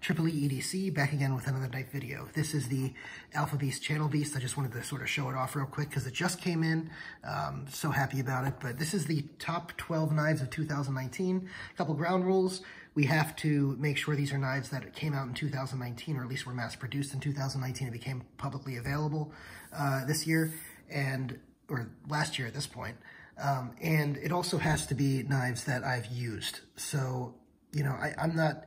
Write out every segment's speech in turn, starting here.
Triple E EDC, back again with another knife video. This is the Alpha Beast Channel Beast. I just wanted to sort of show it off real quick because it just came in. So happy about it. But this is the top 12 knives of 2019. A couple ground rules. We have to make sure these are knives that came out in 2019, or at least were mass produced in 2019 and became publicly available this year, or last year at this point. And it also has to be knives that I've used. So, you know, I'm not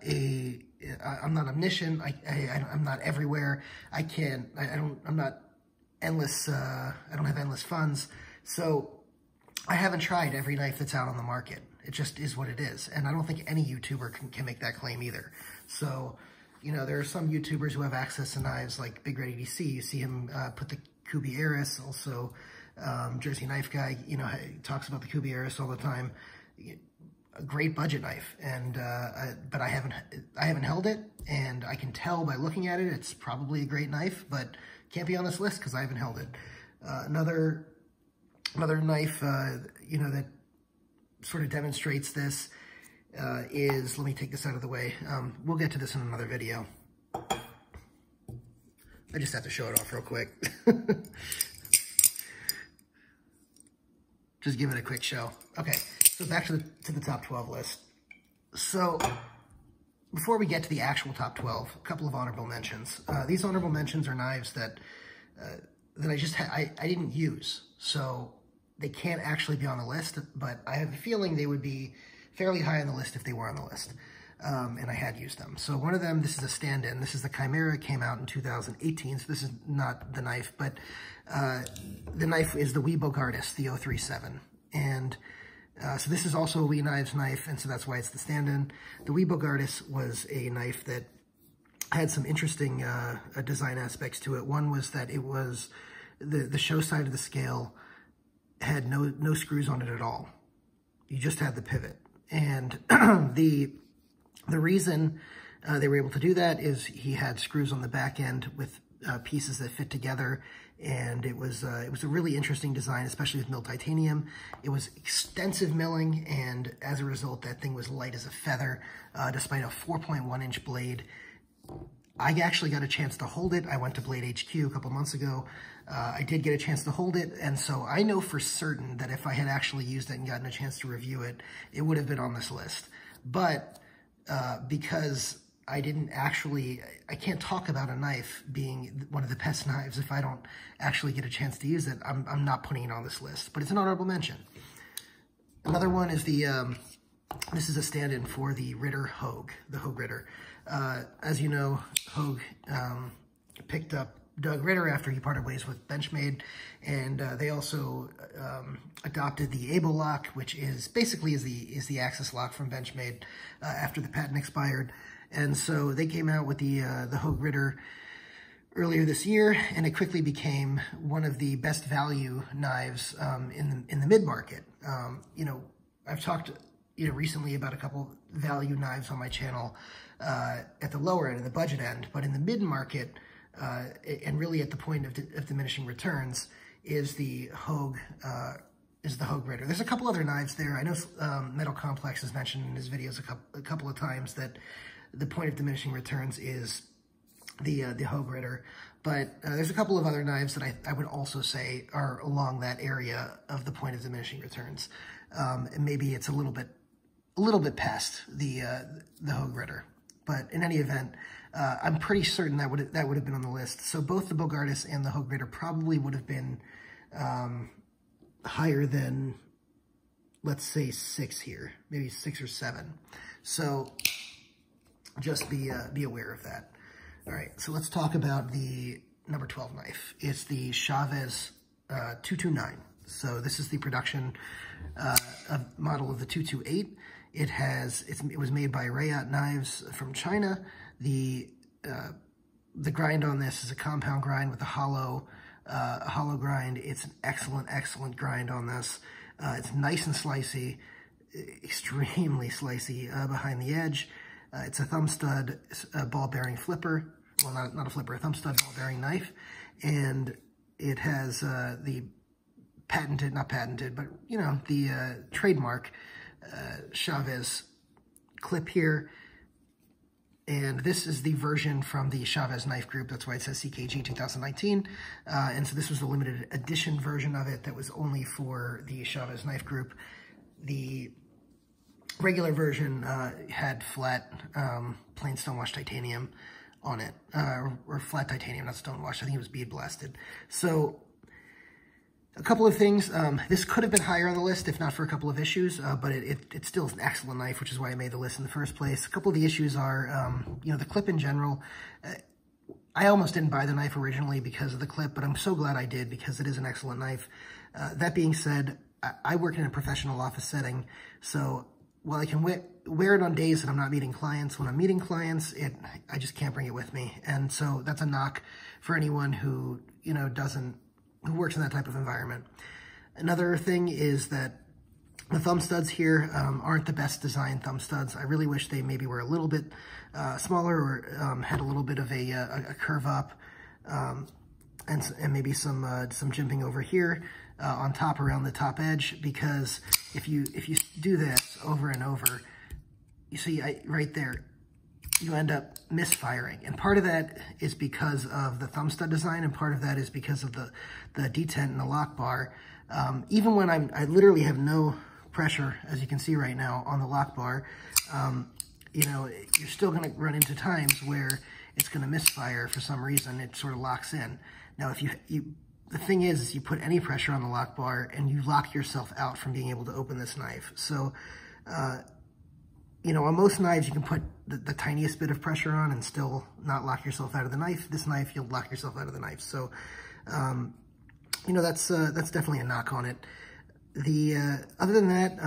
omniscient. I'm not everywhere. I'm not endless. I don't have endless funds. So I haven't tried every knife that's out on the market. It just is what it is. And I don't think any YouTuber can make that claim either. So, you know, there are some YouTubers who have access to knives like Big Red EDC. You see him put the Cru-Wear, also Jersey Knife Guy, you know, he talks about the Cru-Wear all the time. A great budget knife, and but I haven't held it, and I can tell by looking at it it's probably a great knife, but can't be on this list because I haven't held it. Another knife, you know, that sort of demonstrates this is, let me take this out of the way. We'll get to this in another video. I just have to show it off real quick. Just give it a quick show. Okay, so back to the top 12 list. So before we get to the actual top 12, a couple of honorable mentions. These honorable mentions are knives that I didn't use, so they can't actually be on the list, but I have a feeling they would be fairly high on the list if they were on the list. And I had used them. So one of them, this is a stand-in. This is the Chimera, came out in 2018, so this is not the knife, but the knife is the Bugout, the 037. And so this is also a Wee Knives knife, and so that's why it's the stand-in. The Bugout was a knife that had some interesting design aspects to it. One was that it was, the show side of the scale had no screws on it at all. You just had the pivot. And the reason they were able to do that is he had screws on the back end with pieces that fit together, and it was a really interesting design, especially with milled titanium. It was extensive milling, and as a result, that thing was light as a feather, despite a 4.1-inch blade. I actually got a chance to hold it. I went to Blade HQ a couple months ago. I did get a chance to hold it, and so I know for certain that if I had actually used it and gotten a chance to review it, it would have been on this list. But because I can't talk about a knife being one of the best knives if I don't actually get a chance to use it, I'm not putting it on this list, but it's an honorable mention. Another one is this is a stand-in for the Ritter Hogue, the Hogue Ritter. As you know, Hogue picked up Doug Ritter after he parted ways with Benchmade, and they also adopted the Able lock, which is basically is the Axis lock from Benchmade after the patent expired. And so they came out with the Hogue Ritter earlier this year, and it quickly became one of the best value knives in the mid-market. You know, I've talked recently about a couple value knives on my channel at the lower end, the budget end, but in the mid-market, and really at the point of diminishing returns, is the Hogue Ritter. There's a couple other knives there. I know Metal Complex has mentioned in his videos a couple of times that the point of diminishing returns is the Hogue Ritter, but there's a couple of other knives that I would also say are along that area of the point of diminishing returns. And maybe it's a little bit past the Hogue Ritter, but in any event, I'm pretty certain that would have been on the list. So both the Bugout and the Hogue Ritter probably would have been higher than, let's say, 6 here, maybe 6 or 7. So just be aware of that. All right, so let's talk about the number 12 knife. It's the Chavez 229. So this is the production model of the 228. It was made by Reyat Knives from China. The grind on this is a compound grind with a hollow grind. It's an excellent grind on this. It's nice and slicey, extremely slicey behind the edge. It's a thumb stud ball bearing flipper. Well, not a flipper, a thumb stud ball bearing knife. And it has the not patented, but the trademark Chavez clip here. And this is the version from the Chavez knife group. That's why it says CKG 2019. And so this was the limited edition version of it that was only for the Chavez knife group. The regular version had flat plain stonewashed titanium on it, or flat titanium, not stonewashed. I think it was bead blasted. So a couple of things. This could have been higher on the list if not for a couple of issues, but it still is an excellent knife, which is why I made the list in the first place. A couple of the issues are, you know, the clip in general. I almost didn't buy the knife originally because of the clip, but I'm so glad I did because it is an excellent knife. That being said, I work in a professional office setting, so while I can wear it on days that I'm not meeting clients, when I'm meeting clients, I just can't bring it with me. And so that's a knock for anyone who, you know, who works in that type of environment. Another thing is that the thumb studs here aren't the best designed thumb studs. I really wish they maybe were a little bit smaller or had a little bit of a curve up, and maybe some jimping over here on top around the top edge, because if you do this over and over, you see right there, you end up misfiring. And part of that is because of the thumb stud design, and part of that is because of the detent and the lock bar. Even when I literally have no pressure, as you can see right now, on the lock bar, you know, you're still gonna run into times where it's gonna misfire for some reason. It sort of locks in. Now, if the thing is you put any pressure on the lock bar and you lock yourself out from being able to open this knife. So, you know, on most knives, you can put the tiniest bit of pressure on and still not lock yourself out of the knife. This knife, you'll lock yourself out of the knife. So, you know, that's definitely a knock on it. Other than that,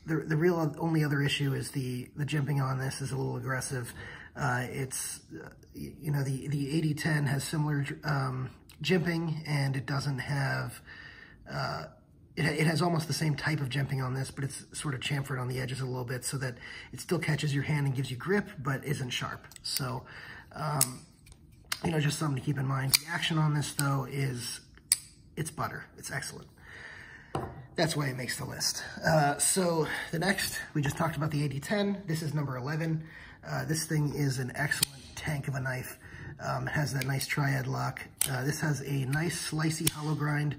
the real only other issue is the jimping on this is a little aggressive. It's, you know, the AD-10 has similar jimping, and it doesn't have, it has almost the same type of jimping on this, but it's sort of chamfered on the edges a little bit so that it still catches your hand and gives you grip, but isn't sharp. So, you know, just something to keep in mind. The action on this, though, it's butter. It's excellent. That's why it makes the list. So the next, we just talked about the AD-10. This is number 11. This thing is an excellent tank of a knife. It has that nice triad lock. This has a nice slicey hollow grind.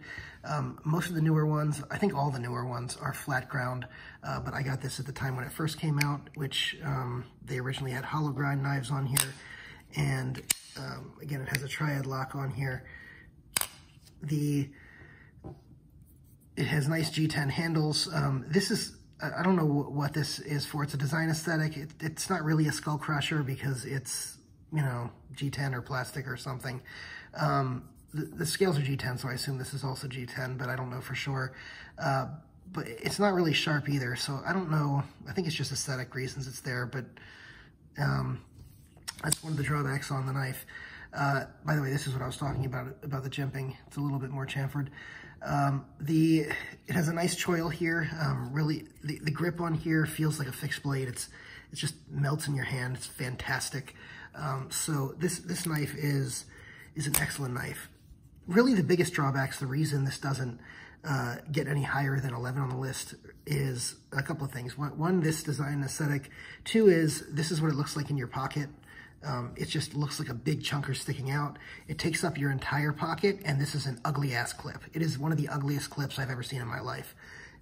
Most of the newer ones, I think all the newer ones, are flat ground, but I got this at the time when it first came out, which they originally had hollow grind knives on here. And again, it has a triad lock on here. It has nice G10 handles. This is, I don't know what this is for. It's a design aesthetic. It's not really a skull crusher because it's, you know, G10 or plastic or something. The scales are G10, so I assume this is also G10, but I don't know for sure. But it's not really sharp either, so I don't know. I think it's just aesthetic reasons it's there, but that's one of the drawbacks on the knife. By the way, this is what I was talking about the jimping. It's a little bit more chamfered. It has a nice choil here. Really, the grip on here feels like a fixed blade. It just melts in your hand. It's fantastic. So this knife is an excellent knife. Really, the biggest drawbacks, the reason this doesn't get any higher than 11 on the list, is a couple of things. One, this design aesthetic. Two is, this is what it looks like in your pocket. It just looks like a big chunker sticking out. It takes up your entire pocket, and this is an ugly-ass clip. It is one of the ugliest clips I've ever seen in my life.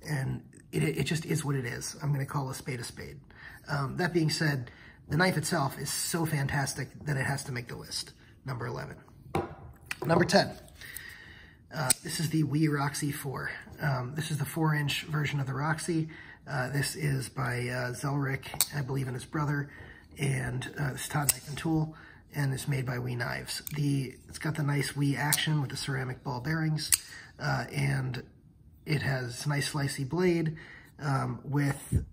And it just is what it is. I'm going to call a spade a spade. That being said, the knife itself is so fantastic that it has to make the list. Number 11. Number 10. This is the WE Roxy 4. This is the 4-inch version of the Roxy. This is by Zelric, I believe, and his brother. And it's Todd Knife and Tool, and it's made by WE Knives. It's got the nice WE action with the ceramic ball bearings, and it has a nice slicey blade with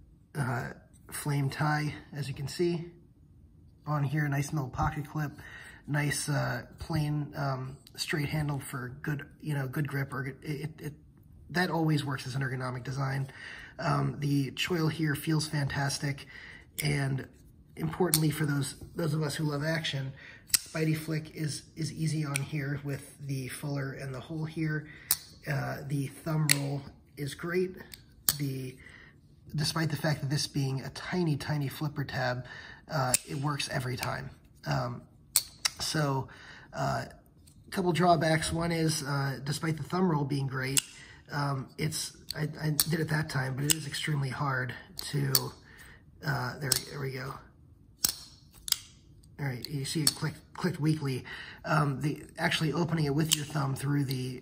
flame tie, as you can see on here. Nice little pocket clip, nice plain straight handle for good, good grip. Or that always works as an ergonomic design. The choil here feels fantastic, and importantly for those of us who love action, Spidey Flick is easy on here with the fuller and the hole here. The thumb roll is great. Despite the fact that this being a tiny, tiny flipper tab, it works every time. A couple drawbacks. One is, despite the thumb roll being great, I did it that time, but it is extremely hard to, there we go. All right, you see it clicked weakly. Actually opening it with your thumb through the,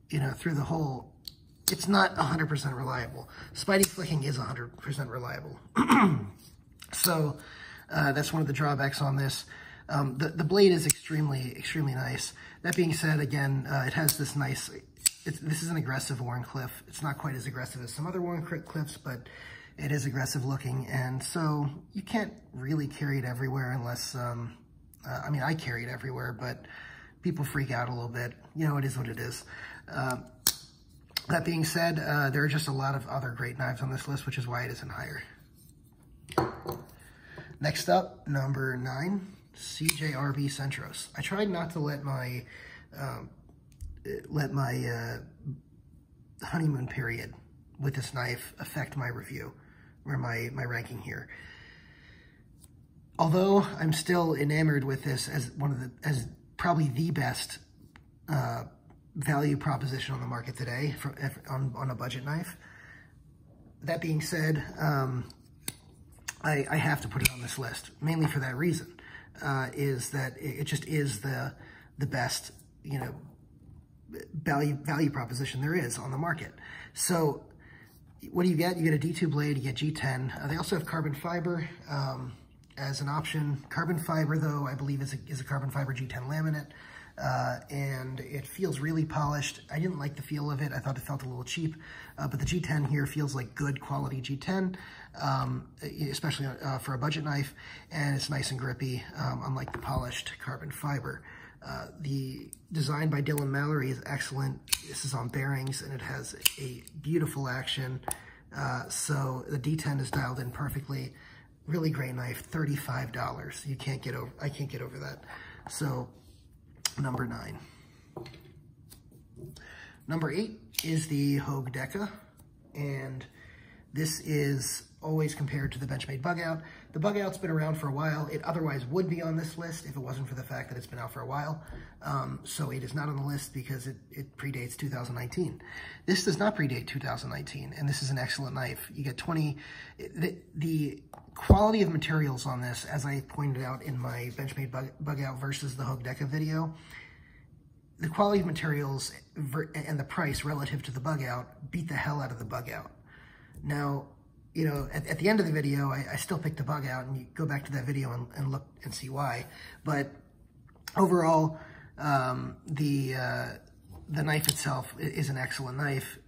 through the hole, it's not 100% reliable. Spidey flicking is 100% reliable. So that's one of the drawbacks on this. The blade is extremely nice. That being said, again, it has this nice, this is an aggressive Wharncliffe. It's not quite as aggressive as some other Wharncliffes, but it is aggressive looking, and so you can't really carry it everywhere unless, I mean, I carry it everywhere, but people freak out a little bit. You know, it is what it is. That being said, there are just a lot of other great knives on this list, which is why it isn't higher. Next up, number 9, CJRB Centros. I tried not to let my honeymoon period with this knife affect my review or my ranking here. Although I'm still enamored with this as as probably the best value proposition on the market today on a budget knife. That being said, I have to put it on this list, mainly for that reason, is that it just is the best, value proposition there is on the market. So what do you get? You get a D2 blade, you get G10. They also have carbon fiber as an option. Carbon fiber, though, I believe is a carbon fiber G10 laminate, and it feels really polished. I didn't like the feel of it. I thought it felt a little cheap, but the G10 here feels like good quality G10, especially for a budget knife, and it's nice and grippy, unlike the polished carbon fiber. The design by Dylan Mallory is excellent. This is on bearings, and it has a beautiful action. So the D10 is dialed in perfectly. Really great knife, $35. You can't get over, I can't get over that. So number 9. Number 8 is the Hogue Deca, and this is always compared to the Benchmade Bugout. The Bugout's been around for a while. It otherwise would be on this list if it wasn't for the fact that it's been out for a while. So it is not on the list because it predates 2019. This does not predate 2019, and this is an excellent knife. You get 20, the quality of materials on this, as I pointed out in my Benchmade Bugout versus the Hogue Deca video, the quality of materials and the price relative to the Bugout beat the hell out of the Bugout. Now, at the end of the video, I still picked the Bugout, and you go back to that video and look and see why. But overall, the knife itself is an excellent knife.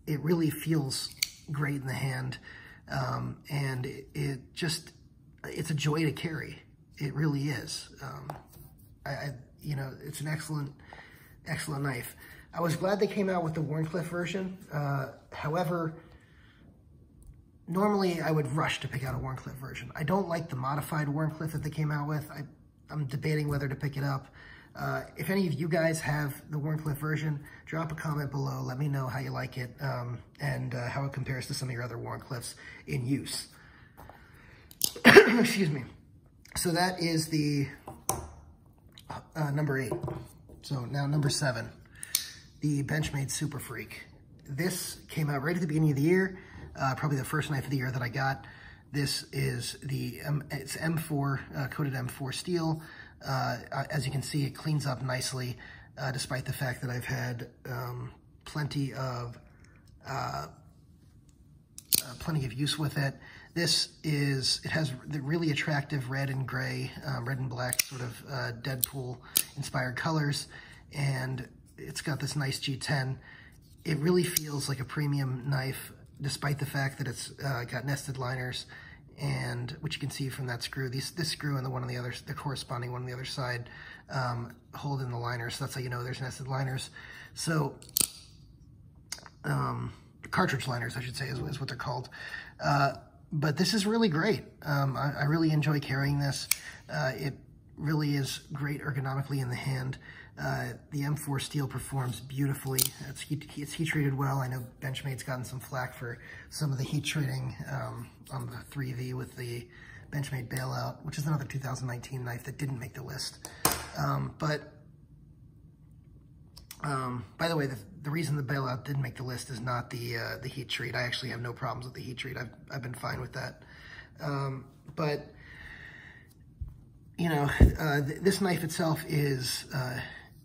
It really feels great in the hand, and it's a joy to carry. It really is. It's an excellent knife. I was glad they came out with the Wharncliffe version. However, normally I would rush to pick out a Wharncliffe version. I don't like the modified Wharncliffe that they came out with. I'm debating whether to pick it up. If any of you guys have the Wharncliffe version, drop a comment below. Let me know how you like it, and how it compares to some of your other Wharncliffes in use. Excuse me. So that is the number 8. So now number 7, the Benchmade Super Freak. This came out right at the beginning of the year, probably the first knife of the year that I got. This is it's M4, coated M4 steel. As you can see, it cleans up nicely, despite the fact that I've had plenty of use with it. It has the really attractive red and gray, red and black sort of Deadpool inspired colors, and it's got this nice G10. It really feels like a premium knife, despite the fact that it's got nested liners, and which you can see from that screw. This screw and the corresponding one on the other side hold in the liners, so that's how you know there's nested liners. So cartridge liners, I should say, is what they're called. But this is really great. I really enjoy carrying this. It really is great ergonomically in the hand. The M4 steel performs beautifully. It's heat treated well. I know Benchmade's gotten some flack for some of the heat treating on the 3V with the Benchmade Bailout, which is another 2019 knife that didn't make the list. By the way, the reason the Bailout didn't make the list is not the heat treat. I actually have no problems with the heat treat. I've been fine with that. But you know, this knife itself is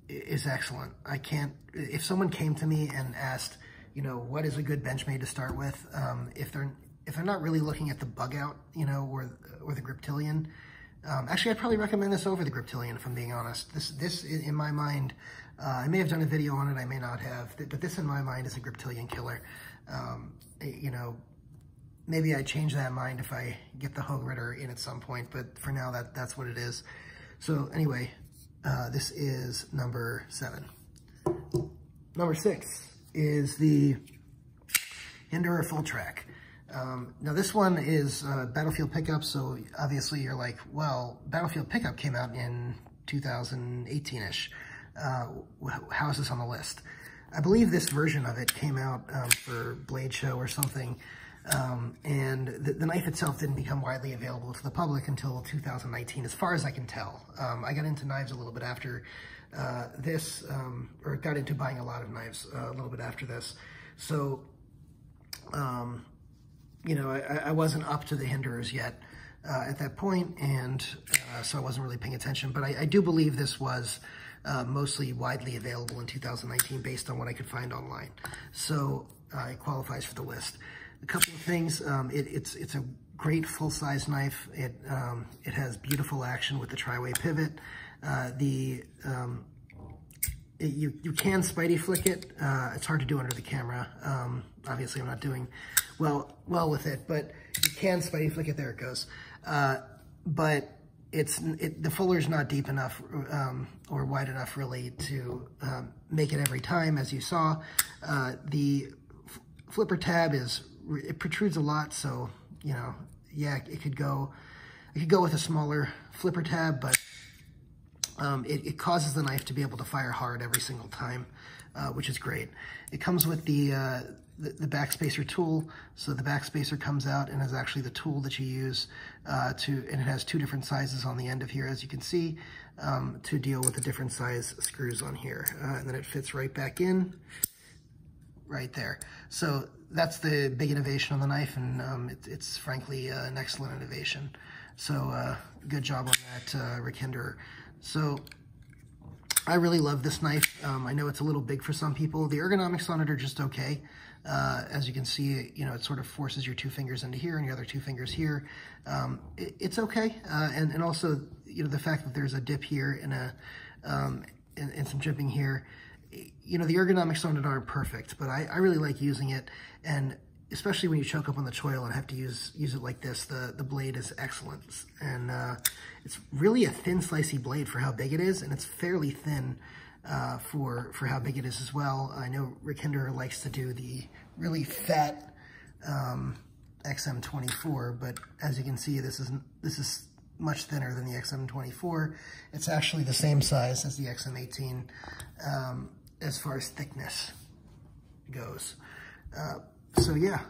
excellent. I can't. If someone came to me and asked, you know, what is a good Benchmade to start with, if they're not really looking at the Bugout, you know, or the Griptilian, actually, I'd probably recommend this over the Griptilian, if I'm being honest. This in my mind, I may have done a video on it, I may not have, but this in my mind is a Griptilian killer. You know, maybe I change that mind if I get the Hogue Ritter in at some point, but for now, that's what it is. So anyway, this is number 7. Number 6 is the Hinderer Full Track. Now this one is Battlefield Pickup, so obviously you're like, well, Battlefield Pickup came out in 2018-ish. How is this on the list? I believe this version of it came out for Blade Show or something, and the knife itself didn't become widely available to the public until 2019, as far as I can tell. I got into knives a little bit after this, or got into buying a lot of knives a little bit after this. So, you know, I wasn't up to the Hinderers yet at that point, and so I wasn't really paying attention. But I do believe this was mostly widely available in 2019 based on what I could find online. So it qualifies for the list. A couple of things, it's a great full-size knife. It has beautiful action with the tri-way pivot. You can Spidey flick it. It's hard to do under the camera. Obviously, I'm not doing well with it, but you can Spidey flick it. There it goes. But the fuller's not deep enough or wide enough really to make it every time, as you saw. The flipper tab it protrudes a lot, so you know, yeah, it could go with a smaller flipper tab, but it causes the knife to be able to fire hard every single time, which is great. It comes with the backspacer tool, so the backspacer comes out and is actually the tool that you use and it has 2 different sizes on the end of here, as you can see, to deal with the different size screws on here, and then it fits right back in, right there. So that's the big innovation on the knife, and it's frankly an excellent innovation. So good job on that, Rick Hinderer. So I really love this knife. I know it's a little big for some people. The ergonomics on it are just okay. As you can see, you know, it sort of forces your 2 fingers into here and your other 2 fingers here. It's okay. And also, you know, the fact that there's a dip here and some jimping here, you know, the ergonomics on it aren't perfect, but I really like using it. And especially when you choke up on the choil and have to use it like this, the blade is excellent. And it's really a thin, slicey blade for how big it is, and it's fairly thin for how big it is as well. I know Rick Hinderer likes to do the really fat XM24, but as you can see, this is much thinner than the XM24. It's actually the same size as the XM18 as far as thickness goes. So yeah,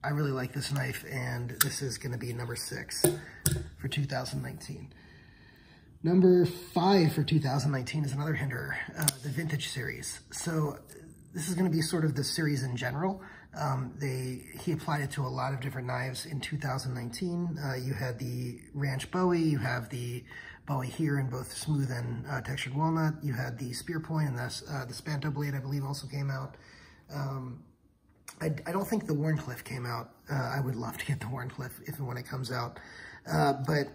I really like this knife, and this is going to be number 6 for 2019. Number 5 for 2019 is another Hinderer, the Vintage series. So this is going to be sort of the series in general. He applied it to a lot of different knives in 2019. You had the Ranch Bowie, you have the Bowie here in both smooth and textured walnut. You had the Spear Point, and the Spanto blade, I believe, also came out. I don't think the Warncliffe came out. I would love to get the Warncliffe if and when it comes out. But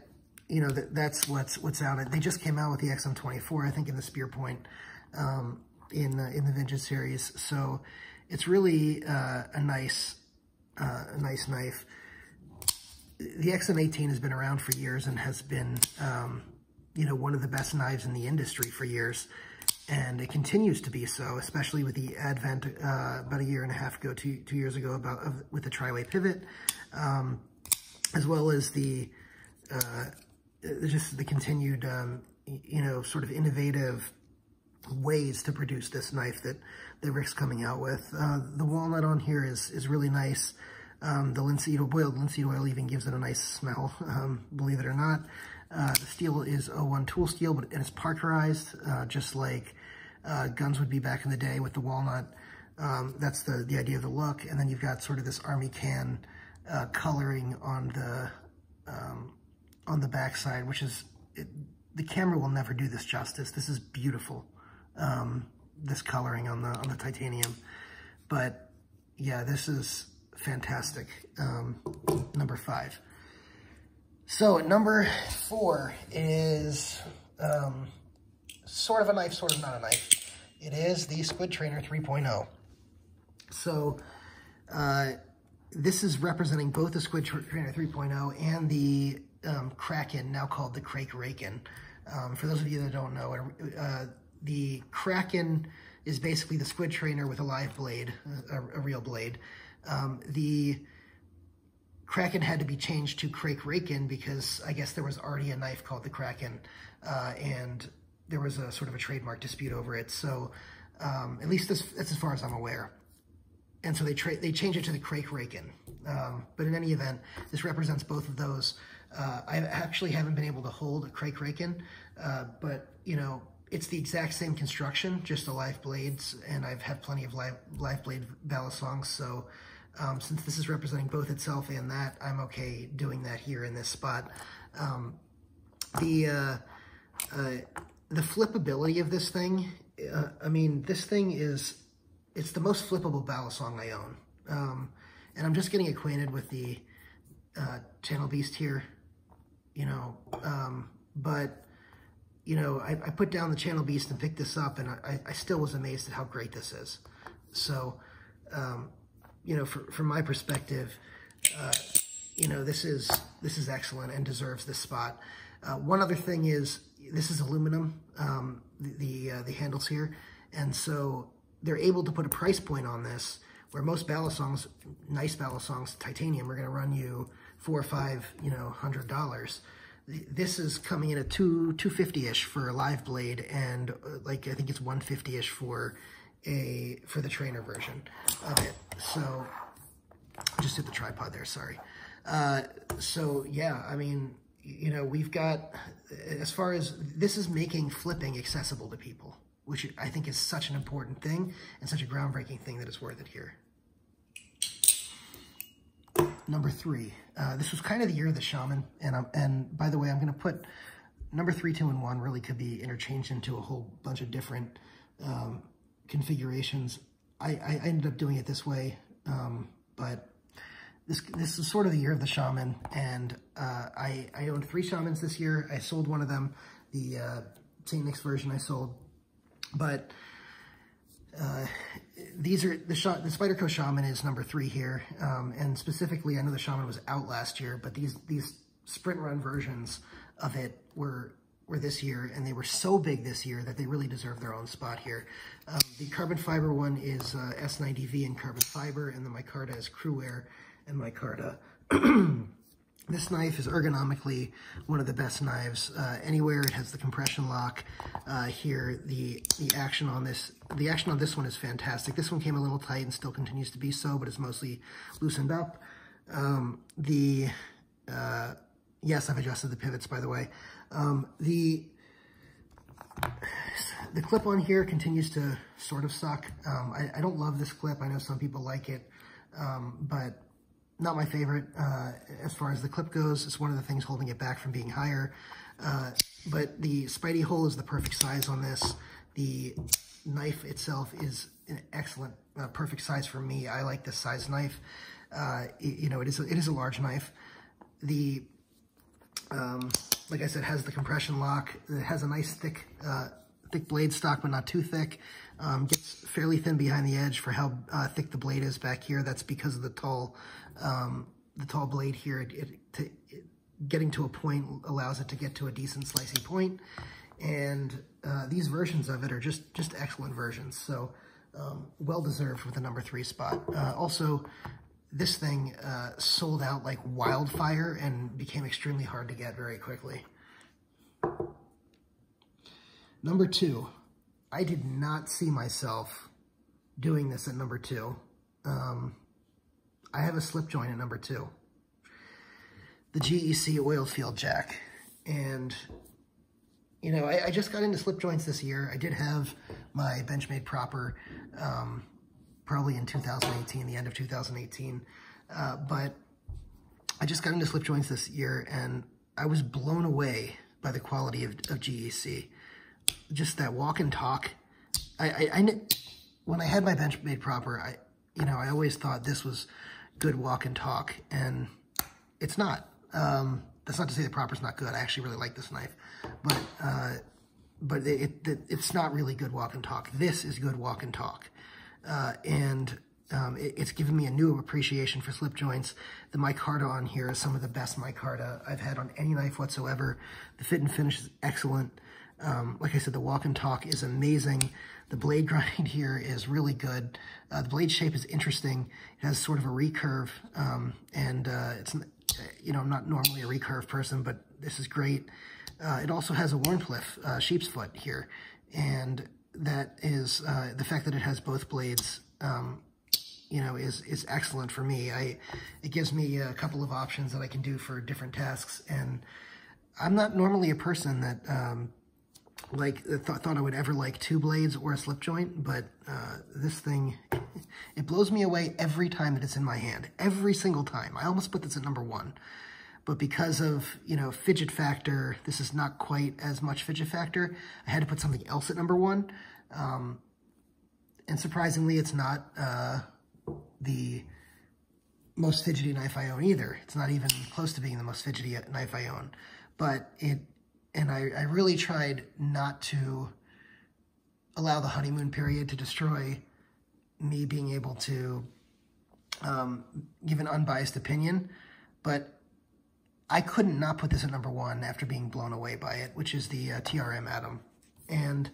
you know, that's what's out. They just came out with the XM24, I think, in the Spear Point in the Vintage series. So it's really a nice knife. The XM18 has been around for years and has been, you know, one of the best knives in the industry for years. And it continues to be so, especially with the advent about a year and a half ago, 2 years ago, with the tri-way pivot, as well as just the continued, you know, sort of innovative ways to produce this knife that Rick's coming out with. The walnut on here is really nice. The linseed oil, boiled linseed oil even gives it a nice smell, believe it or not. The steel is 01 tool steel, but it's parkerized, just like guns would be back in the day with the walnut. That's the idea of the look. And then you've got sort of this army can coloring on the backside, which is, the camera will never do this justice. This is beautiful, this coloring on the titanium. But yeah, this is fantastic. Number 5. So number 4 is sort of a knife, sort of not a knife. It is the Squid Trainer 3.0. So this is representing both the Squid Trainer 3.0 and the Kraken, now called the Crake Raken. For those of you that don't know, the Kraken is basically the Squid Trainer with a live blade, a real blade. The Kraken had to be changed to Crake Raken because I guess there was already a knife called the Kraken, and there was a sort of a trademark dispute over it. So at least that's as far as I'm aware. And so they changed it to the Crake Raken. But in any event, this represents both of those. I actually haven't been able to hold a Crake Raken, but you know, it's the exact same construction, just the live blades, and I've had plenty of live blade balisongs, so since this is representing both itself and that, I'm okay doing that here in this spot. The flippability of this thing, I mean, this thing it's the most flippable balisong I own. And I'm just getting acquainted with the Channel Beast here, you know, but you know, I put down the Channel Beast and picked this up, and I still was amazed at how great this is. So, you know, from my perspective, you know, this is excellent and deserves this spot. One other thing is, this is aluminum, the handles here, and so they're able to put a price point on this, where most balisongs, nice balisongs, titanium, are going to run you $4 or $5, you know, $100. This is coming in at $250-ish for a live blade, and like I think it's $150-ish for the trainer version of it. So just hit the tripod there, sorry. So yeah, I mean, you know, we've got, as far as, this is making flipping accessible to people, which I think is such an important thing and such a groundbreaking thing that it's worth it here. Number 3, this was kind of the year of the Shaman, and by the way, I'm going to put number 3, 2, and 1 really could be interchanged into a whole bunch of different configurations. I ended up doing it this way, but this is sort of the year of the Shaman, and I owned 3 Shamans this year. I sold one of them, the St. Nick's version I sold, but these are the Spyderco Shaman is number 3 here, and specifically, I know the Shaman was out last year, but these sprint run versions of it were this year, and they were so big this year that they really deserve their own spot here. The carbon fiber one is S90V in carbon fiber, and the micarta is Cru-Wear and micarta. This knife is ergonomically one of the best knives anywhere. It has the compression lock here. The action on this one is fantastic. This one came a little tight and still continues to be so, but it's mostly loosened up. Yes, I've adjusted the pivots, by the way. The clip on here continues to sort of suck. I don't love this clip. I know some people like it, but not my favorite as far as the clip goes. It's one of the things holding it back from being higher. But the Spidey hole is the perfect size on this. The knife itself is an excellent, perfect size for me. I like this size knife. You know, it is a large knife. The like I said, has the compression lock. It has a nice thick blade stock, but not too thick. Gets fairly thin behind the edge for how thick the blade is back here. That's because of the tall blade here. Getting to a point allows it to get to a decent slicey point. And these versions of it are just excellent versions. So well deserved with the number 3 spot. Also, this thing sold out like wildfire and became extremely hard to get very quickly. Number 2, I did not see myself doing this at number 2. I have a slip joint at number 2. The GEC oil field jack. And, you know, I just got into slip joints this year. I did have my Benchmade Proper probably in 2018, the end of 2018. But I just got into slip joints this year, and I was blown away by the quality of GEC. Just that walk and talk. When I had my Benchmade Proper, I always thought this was good walk and talk, and it's not. That's not to say the Proper's not good. I actually really like this knife, but it's not really good walk and talk. This is good walk and talk, and it's given me a new appreciation for slip joints. The micarta on here is some of the best micarta I've had on any knife whatsoever. The fit and finish is excellent. Like I said, the walk and talk is amazing. The blade grind here is really good. The blade shape is interesting. It has sort of a recurve, and it's, you know, I'm not normally a recurve person, but this is great. It also has a Wharncliffe sheep's foot here, and that is the fact that it has both blades. You know, is excellent for me. It gives me a couple of options that I can do for different tasks, and I'm not normally a person that thought I would ever like 2 blades or a slip joint, but this thing, it blows me away every time that it's in my hand. Every single time. I almost put this at number 1, but because of, you know, fidget factor, this is not quite as much fidget factor. I had to put something else at number 1, and surprisingly, it's not the most fidgety knife I own either. It's not even close to being the most fidgety knife I own, but I really tried not to allow the honeymoon period to destroy me being able to give an unbiased opinion, but I couldn't not put this at number 1 after being blown away by it, which is the TRM Atom. And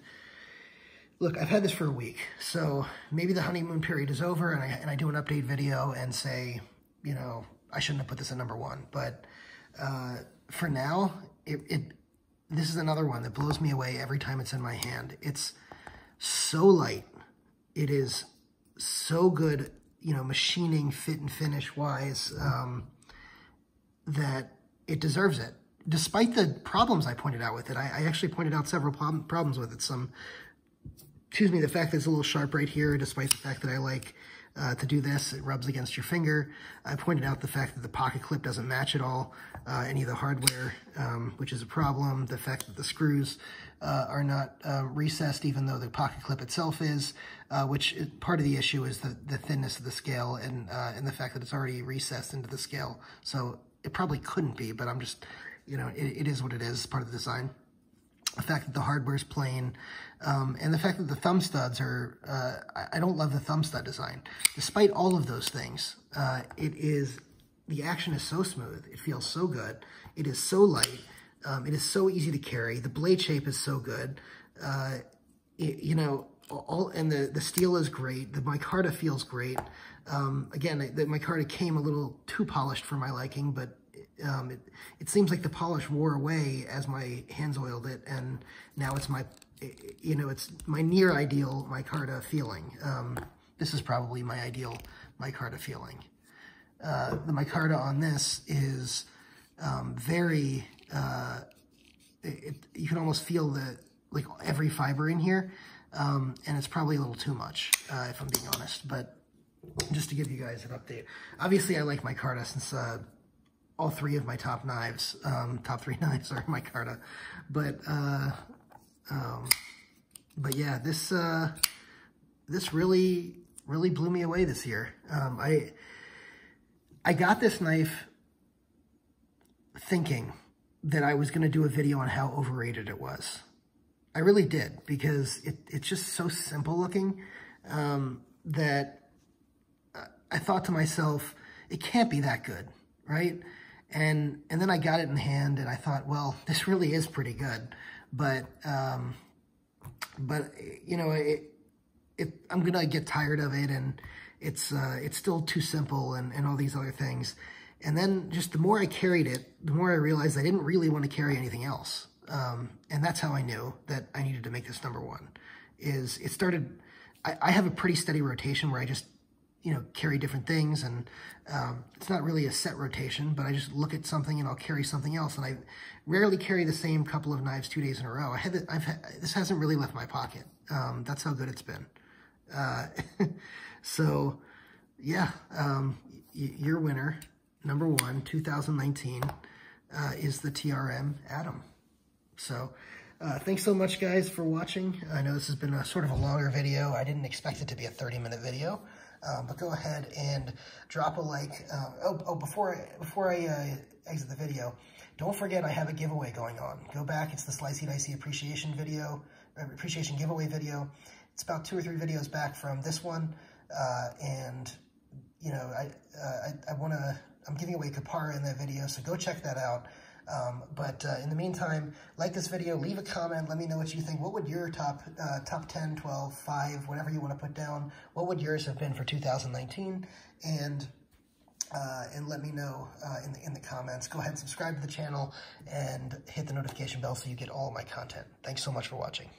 look, I've had this for a week, so maybe the honeymoon period is over and I do an update video and say, you know, I shouldn't have put this at number 1. But for now, this is another one that blows me away every time it's in my hand. It's so light. It is so good, you know, machining, fit and finish wise, that it deserves it. Despite the problems I pointed out with it, I actually pointed out several problems with it. The fact that it's a little sharp right here, despite the fact that I like to do this, it rubs against your finger. I pointed out the fact that the pocket clip doesn't match at all any of the hardware, which is a problem. The fact that the screws are not recessed, even though the pocket clip itself is, which is part of the issue is the thinness of the scale and the fact that it's already recessed into the scale. So it probably couldn't be, but I'm just, you know, it is what it is, part of the design. The fact that the hardware is plain, and the fact that the thumb studs are, I don't love the thumb stud design. Despite all of those things, the action is so smooth, it feels so good, it is so light, it is so easy to carry, the blade shape is so good, you know, and the steel is great, the micarta feels great. Again, the micarta came a little too polished for my liking, but it seems like the polish wore away as my hands oiled it, and now it's my, you know, it's my near ideal micarta feeling. This is probably my ideal micarta feeling. The micarta on this is very, you can almost feel like every fiber in here, and it's probably a little too much, if I'm being honest, but just to give you guys an update. Obviously, I like micarta since all 3 of my top 3 knives are micarta, but yeah, this really blew me away this year. I got this knife thinking that I was going to do a video on how overrated it was. I really did, because it's just so simple looking that I thought to myself, it can't be that good, right? And then I got it in hand and I thought, well, this really is pretty good. But you know, I'm going to get tired of it, and it's still too simple and all these other things. And then just the more I carried it, the more I realized I didn't really want to carry anything else. And that's how I knew that I needed to make this number 1. I have a pretty steady rotation where I just you know, carry different things, and it's not really a set rotation, but I just look at something and I'll carry something else, and I rarely carry the same couple of knives 2 days in a row. This hasn't really left my pocket. That's how good it's been. So, yeah, your winner, number 1, 2019, is the TRM Atom. So, thanks so much, guys, for watching. I know this has been a sort of a longer video. I didn't expect it to be a 30-minute video, but go ahead and drop a like. Before I exit the video, don't forget I have a giveaway going on. Go back. It's the Slicey Dicey appreciation giveaway video. It's about 2 or 3 videos back from this one, and you know, I'm giving away Para in that video, so go check that out. But in the meantime, like this video, leave a comment, let me know what you think. What would your top 10, 12, 5, whatever you want to put down, what would yours have been for 2019? And let me know in the comments. Go ahead and subscribe to the channel and hit the notification bell so you get all of my content. Thanks so much for watching.